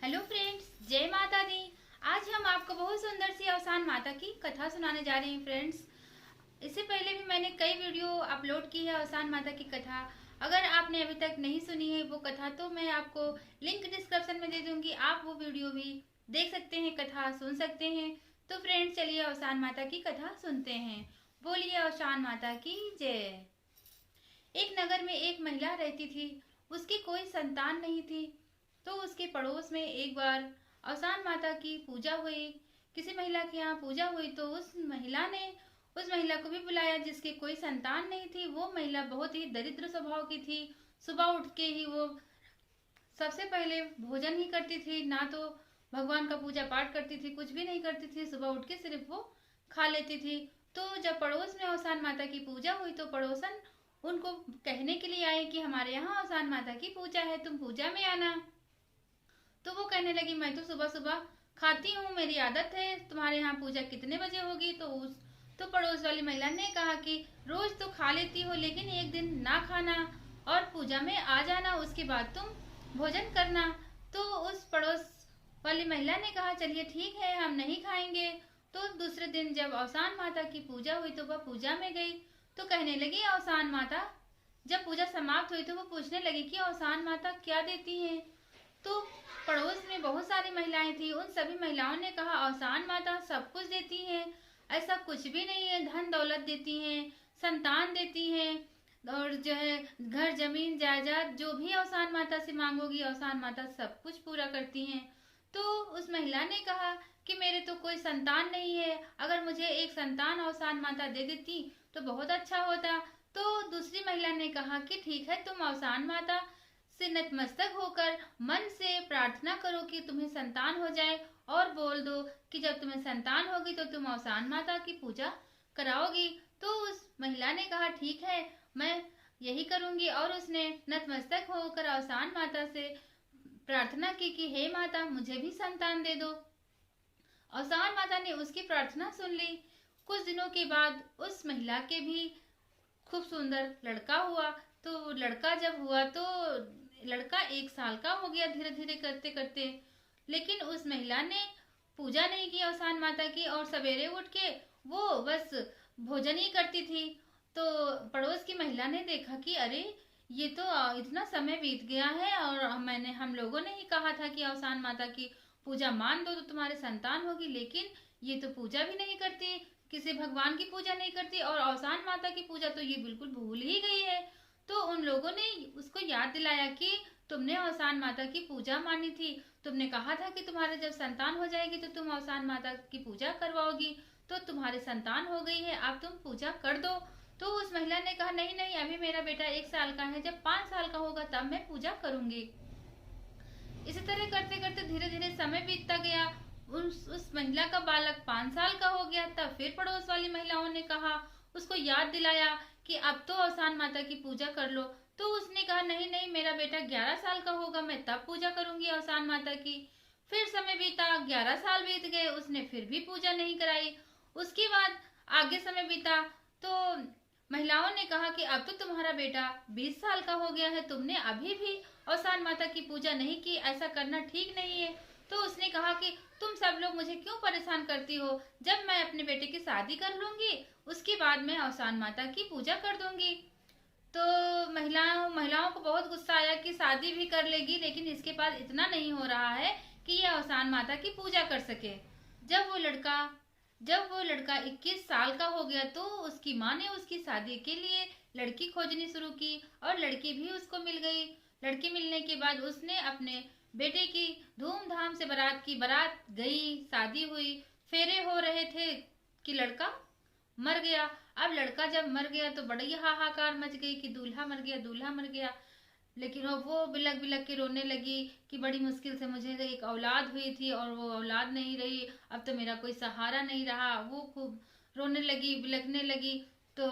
Hello friends, जय माता दी। आज हम आपको बहुत सुंदर सी अवसान माता की कथा सुनाने जा रहे हैं फ्रेंड्स। इससे पहले भी मैंने कई वीडियो अपलोड की है अवसान माता की कथा। अगर आपने अभी तक नहीं सुनी है वो कथा तो मैं आपको लिंक डिस्क्रिप्शन में दे दूंगी, आप वो वीडियो भी देख सकते हैं, कथा सुन सकते हैं। तो फ्रेंड्स चलिए अवसान माता की कथा सुनते हैं। बोलिए अवसान माता की जय। एक नगर में एक महिला रहती थी। उसकी कोई संतान नहीं थी। तो उसके पड़ोस में एक बार अवसान माता की पूजा हुई। किसी महिला के यहाँ पूजा हुई तो उस महिला ने उस महिला को भी बुलाया जिसकी कोई संतान नहीं थी। वो महिला बहुत ही दरिद्र स्वभाव की थी। सुबह उठ के ही वो सबसे पहले भोजन ही करती थी, ना तो भगवान का पूजा पाठ करती थी, कुछ भी नहीं करती थी। सुबह उठ के सिर्फ वो खा लेती थी। तो जब पड़ोस में अवसान माता की पूजा हुई तो पड़ोसन उनको कहने के लिए आए कि हमारे यहाँ अवसान माता की पूजा है, तुम पूजा में आना। तो वो कहने लगी मैं तो सुबह सुबह खाती हूँ, मेरी आदत है, तुम्हारे यहाँ पूजा कितने बजे होगी? तो पड़ोस वाली महिला ने कहा कि रोज तो खा लेती हो लेकिन एक दिन ना खाना और पूजा में आ जाना, उसके बाद तुम भोजन करना। तो उस पड़ोस वाली महिला ने कहा चलिए ठीक है, हम नहीं खाएंगे। तो दूसरे दिन जब अवसान माता की पूजा हुई तो वह पूजा में गई। तो कहने लगी अवसान माता, जब पूजा समाप्त हुई तो वो पूछने लगी कि अवसान माता क्या देती हैं? तो पड़ोस में बहुत सारी महिलाएं थी। उन सभी महिलाओं ने कहा अवसान माता सब कुछ देती हैं, ऐसा कुछ भी नहीं है, धन दौलत देती हैं, संतान देती हैं और जो है घर जमीन जायदाद जो भी अवसान माता से मांगोगी अवसान माता सब कुछ पूरा करती हैं। तो उस महिला ने कहा कि मेरे तो कोई संतान नहीं है, अगर मुझे एक संतान अवसान माता दे देती तो बहुत अच्छा होता। तो दूसरी महिला ने कहा कि ठीक है, तुम अवसान माता से नतमस्तक होकर मन से प्रार्थना करो कि तुम्हें संतान हो जाए और बोल दो कि जब तुम्हें संतान होगी तो तुम अवसान माता की पूजा कराओगी। तो उस महिला ने कहा ठीक है, मैं यही करूंगी और उसने नतमस्तक होकर अवसान माता से प्रार्थना की कि हे माता मुझे भी संतान दे दो। अवसान माता ने उसकी प्रार्थना सुन ली। कुछ दिनों के बाद उस महिला के भी खूब सुंदर लड़का हुआ। तो लड़का जब हुआ तो लड़का 1 साल का हो गया धीरे धीरे करते करते। लेकिन उस महिला ने पूजा नहीं की अवसान माता की और सवेरे उठ के वो बस भोजन ही करती थी। तो पड़ोस की महिला ने देखा कि अरे ये तो इतना समय बीत गया है और हम लोगों ने ही कहा था कि अवसान माता की पूजा मान दो तो तुम्हारे संतान होगी, लेकिन ये तो पूजा भी नहीं करती, किसी भगवान की पूजा नहीं करती और अवसान माता की पूजा तो ये बिल्कुल भूल ही गई है। तो उन लोगों ने उसको याद दिलाया कि तुमने अवसान माता की पूजा मानी थी, तुमने कहा था कि तुम्हारे जब संतान हो जाएगी तो तुम अवसान माता की पूजा करवाओगी, तो तुम्हारी संतान हो गई है, अब तुम पूजा कर दो। तो उस महिला ने कहा नहीं नहीं, अभी मेरा बेटा 1 साल का है, जब 5 साल का होगा तब मैं पूजा करूंगी। इसी तरह करते करते धीरे धीरे समय बीतता गया। उस महिला का बालक 5 साल का हो गया। तब फिर पड़ोस वाली महिलाओं ने कहा, उसको याद दिलाया कि अब तो अवसान माता की पूजा कर लो। तो उसने कहा नहीं नहीं, मेरा बेटा 11 साल का होगा, मैं तब पूजा करूंगी अवसान माता की। फिर समय बीता, 11 साल बीत गए, उसने फिर भी पूजा नहीं कराई। उसके बाद आगे समय बीता तो महिलाओं ने कहा कि अब तो तुम्हारा बेटा 20 साल का हो गया है, तुमने अभी भी अवसान माता की पूजा नहीं की, ऐसा करना ठीक नहीं है। तो उसने कहा कि तुम सब लोग मुझे क्यों परेशान करती हो, जब मैं अपने बेटे की शादी कर लूंगी उसके बाद मैं अवसान माता की पूजा कर दूंगी। तो महिलाओं को बहुत गुस्सा आया कि शादी भी कर लेगी लेकिन इसके पास इतना नहीं हो रहा है कि ये अवसान माता की पूजा कर सके। जब वो लड़का जब वो लड़का 21 साल का हो गया तो उसकी माँ ने उसकी शादी के लिए लड़की खोजनी शुरू की और लड़की भी उसको मिल गई। लड़की मिलने के बाद उसने अपने बेटे की धूमधाम से बारात गई, शादी हुई, फेरे हो रहे थे कि लड़का मर गया। अब लड़का जब मर गया तो बड़ी हाहाकार मच गई कि दूल्हा मर गया, दूल्हा मर गया। लेकिन वो बिलक बिलक के रोने लगी कि बड़ी मुश्किल से मुझे एक औलाद हुई थी और वो औलाद नहीं रही, अब तो मेरा कोई सहारा नहीं रहा। वो खूब रोने लगी, बिलकने लगी। तो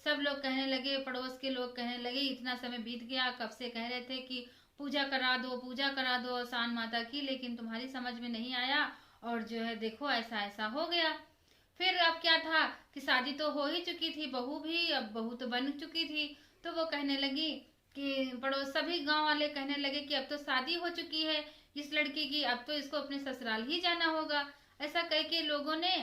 सब लोग कहने लगे, पड़ोस के लोग कहने लगे इतना समय बीत गया, कब से कह रहे थे कि पूजा करा दो, पूजा करा दो अवसान माता की, लेकिन तुम्हारी समझ में नहीं आया और जो है देखो ऐसा ऐसा हो गया। फिर अब क्या था कि शादी तो हो ही चुकी थी, बहू भी अब बहू तो बन चुकी थी। तो वो कहने लगी कि पड़ोस सभी गांव वाले कहने लगे कि अब तो शादी हो चुकी है इस लड़की की, अब तो इसको अपने ससुराल ही जाना होगा। ऐसा कह के लोगों ने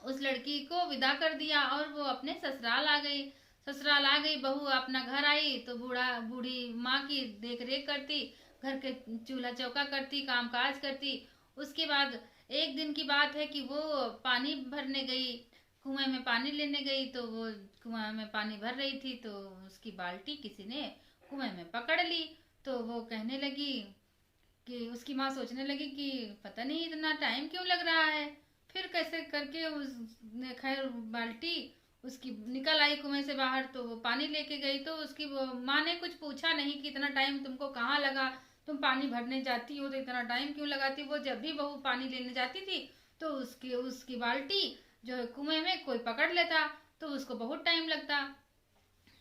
उस लड़की को विदा कर दिया और वो अपने ससुराल आ गई। ससुराल आ गई, बहू अपना घर आई तो बूढ़ी माँ की देख रेख करती, घर के चूल्हा चौका करती, काम काज करती। उसके बाद एक दिन की बात है कि वो पानी भरने गई, कुएं में पानी लेने गई। तो वो कुएं में पानी भर रही थी तो उसकी बाल्टी किसी ने कुएं में पकड़ ली। तो वो कहने लगी कि उसकी माँ सोचने लगी कि पता नहीं इतना टाइम क्यों लग रहा है। फिर कैसे करके उसने खैर बाल्टी उसकी निकल आई कुएं से बाहर, तो वो पानी लेके गई। तो उसकी वो माँ ने कुछ पूछा नहीं कि इतना टाइम तुमको कहाँ लगा, तुम पानी भरने जाती हो तो इतना टाइम क्यों लगाती। वो जब भी बहू पानी लेने जाती थी तो उसकी उसकी बाल्टी जो है कुएं में कोई पकड़ लेता तो उसको बहुत टाइम लगता।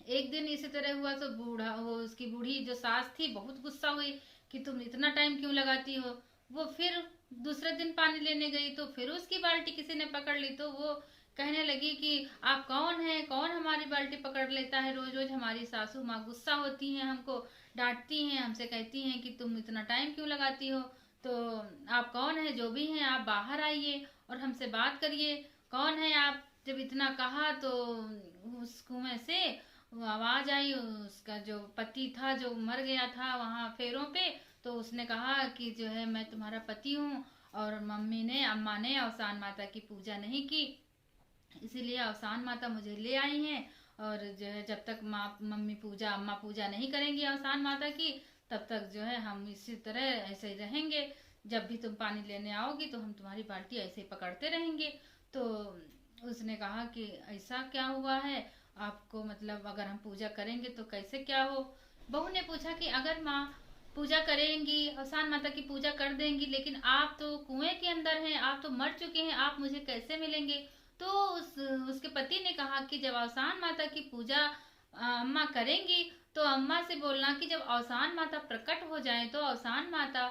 एक दिन इसी तरह हुआ तो बूढ़ा वो उसकी बूढ़ी जो सास थी बहुत गुस्सा हुई कि तुम इतना टाइम क्यों लगाती हो। वो फिर दूसरे दिन पानी लेने गई तो फिर उसकी बाल्टी किसी ने पकड़ ली। तो वो कहने लगी कि आप कौन है, कौन हमारी बाल्टी पकड़ लेता है रोज रोज। हमारी सासू माँ गुस्सा होती हैं, हमको डांटती हैं, हमसे कहती हैं कि तुम इतना टाइम क्यों लगाती हो। तो आप कौन है, जो भी हैं आप बाहर आइए और हमसे बात करिए। कौन है आप। जब इतना कहा तो उस कुएं से वो आवाज आई, उसका जो पति था जो मर गया था वहां फेरों पे। तो उसने कहा कि जो है मैं तुम्हारा पति हूँ और मम्मी ने अम्मा ने अवसान माता की पूजा नहीं की, इसीलिए अवसान माता मुझे ले आई हैं। और जो है जब तक माँ मम्मी पूजा अम्मा पूजा नहीं करेंगी अवसान माता की तब तक जो है हम इसी तरह ऐसे ही रहेंगे। जब भी तुम पानी लेने आओगी तो हम तुम्हारी बाल्टी ऐसे ही पकड़ते रहेंगे। तो उसने कहा कि ऐसा क्या हुआ है आपको, मतलब अगर हम पूजा करेंगे तो कैसे क्या हो। बहू ने पूछा कि अगर माँ पूजा करेंगी अवसान माता की पूजा कर देंगी लेकिन आप तो कुएं के अंदर हैं, आप तो मर चुके हैं, आप मुझे कैसे मिलेंगे। तो उसके पति ने कहा कि जब अवसान माता की पूजा अम्मा करेंगी तो अम्मा से बोलना कि जब अवसान माता प्रकट हो जाए तो अवसान माता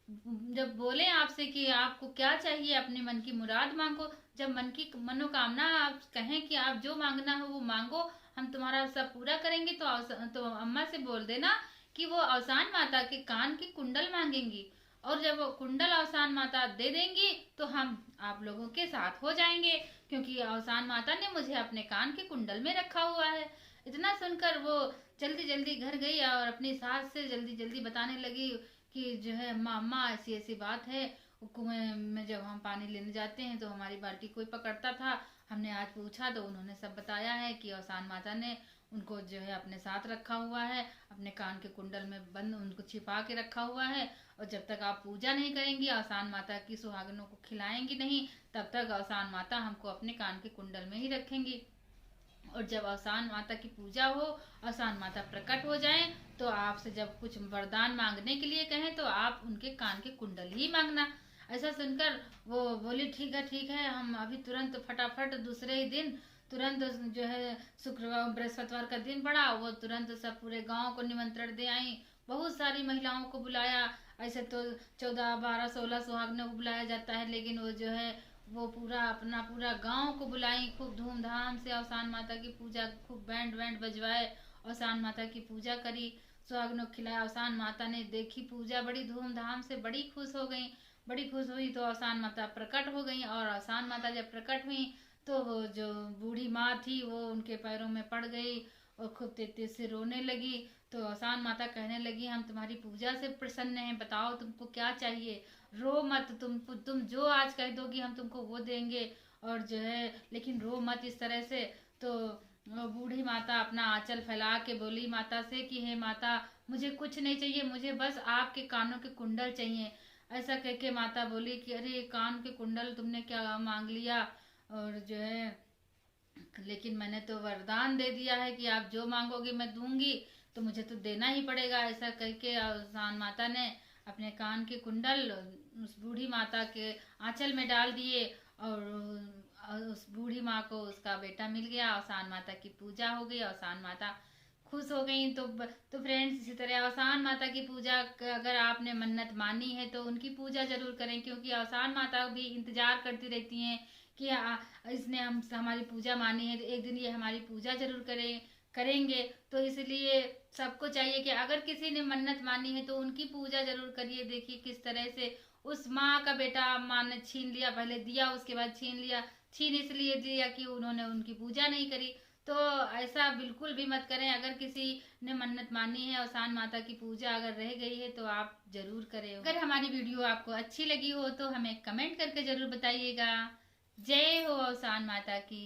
जब बोले आपसे कि आपको क्या चाहिए अपने मन की मुराद मांगो। जब मन की मनोकामना आप कहें कि आप जो मांगना हो वो मांगो, हम तुम्हारा सब पूरा करेंगे। तो अम्मा से बोल देना कि वो अवसान माता के कान की कुंडल मांगेंगी और जब वो कुंडल अवसान माता दे देंगी तो हम आप लोगों के साथ हो जाएंगे, क्योंकि अवसान माता ने मुझे अपने कान के कुंडल में रखा हुआ है। इतना सुनकर वो जल्दी जल्दी घर गई और अपनी सास से जल्दी जल्दी बताने लगी कि जो है अम्मा अम्मा ऐसी ऐसी बात है। कुएं में जब हम पानी लेने जाते हैं तो हमारी बाल्टी कोई पकड़ता था, हमने आज पूछा तो उन्होंने सब बताया है कि अवसान माता ने उनको जो है अपने साथ रखा हुआ है, अपने कान के कुंडल में बंद उनको छिपा के रखा हुआ है। और जब तक आप पूजा नहीं करेंगी अवसान माता की सुहागनों को खिलाएंगी नहीं तब तक अवसान माता हमको अपने कान के कुंडल में ही रखेंगी। और जब अवसान माता की पूजा हो, अवसान माता प्रकट हो जाए तो आपसे जब कुछ वरदान मांगने के लिए कहें तो आप उनके कान के कुंडल ही मांगना। ऐसा सुनकर वो बोली ठीक है हम अभी तुरंत फटाफट दूसरे ही दिन तुरंत जो है शुक्रवार बृहस्पतिवार का दिन पड़ा, वो तुरंत सब पूरे गांव को निमंत्रण दे आई। बहुत सारी महिलाओं को बुलाया। ऐसे तो 14 12 16 सुहागनों को बुलाया जाता है लेकिन वो जो है वो पूरा अपना पूरा गांव को बुलाई, खूब धूमधाम से अवसान माता की पूजा, खूब बैंड बैंड बजवाए अवसान माता की पूजा करी, सुहागनों को खिलाया। अवसान माता ने देखी पूजा बड़ी धूमधाम से, बड़ी खुश हो गई। बड़ी खुश हुई तो अवसान माता प्रकट हो गई और अवसान माता जब प्रकट हुई तो वो जो बूढ़ी माँ थी वो उनके पैरों में पड़ गई और खूब तेज तेज से रोने लगी। तो अवसान माता कहने लगी हम तुम्हारी पूजा से प्रसन्न हैं, बताओ तुमको क्या चाहिए, रो मत, तुम जो आज कह दोगी हम तुमको वो देंगे। और जो है लेकिन रो मत इस तरह से। तो बूढ़ी माता अपना आंचल फैला के बोली माता से कि हे माता मुझे कुछ नहीं चाहिए, मुझे बस आपके कानों के कुंडल चाहिए। ऐसा कह के माता बोली कि अरे कान के कुंडल तुमने क्या मांग लिया, और जो है लेकिन मैंने तो वरदान दे दिया है कि आप जो मांगोगे मैं दूंगी, तो मुझे तो देना ही पड़ेगा। ऐसा करके अवसान माता ने अपने कान के कुंडल उस बूढ़ी माता के आंचल में डाल दिए और उस बूढ़ी माँ को उसका बेटा मिल गया। अवसान माता की पूजा हो गई, अवसान माता खुश हो गई। तो फ्रेंड्स इसी तरह अवसान माता की पूजा अगर आपने मन्नत मानी है तो उनकी पूजा जरूर करें, क्योंकि अवसान माता भी इंतजार करती रहती हैं कि इसने हमारी पूजा मानी है तो एक दिन ये हमारी पूजा जरूर करेंगे। तो इसलिए सबको चाहिए कि अगर किसी ने मन्नत मानी है तो उनकी पूजा जरूर करिए। देखिए किस तरह से उस माँ का बेटा माँ ने छीन लिया, पहले दिया उसके बाद छीन लिया। छीन इसलिए लिया कि उन्होंने उनकी पूजा नहीं करी। तो ऐसा बिल्कुल भी मत करें। अगर किसी ने मन्नत मानी है, औसान माता की पूजा अगर रह गई है तो आप जरूर करें। अगर हमारी वीडियो आपको अच्छी लगी हो तो हमें कमेंट करके जरूर बताइएगा। जय हो औसान माता की।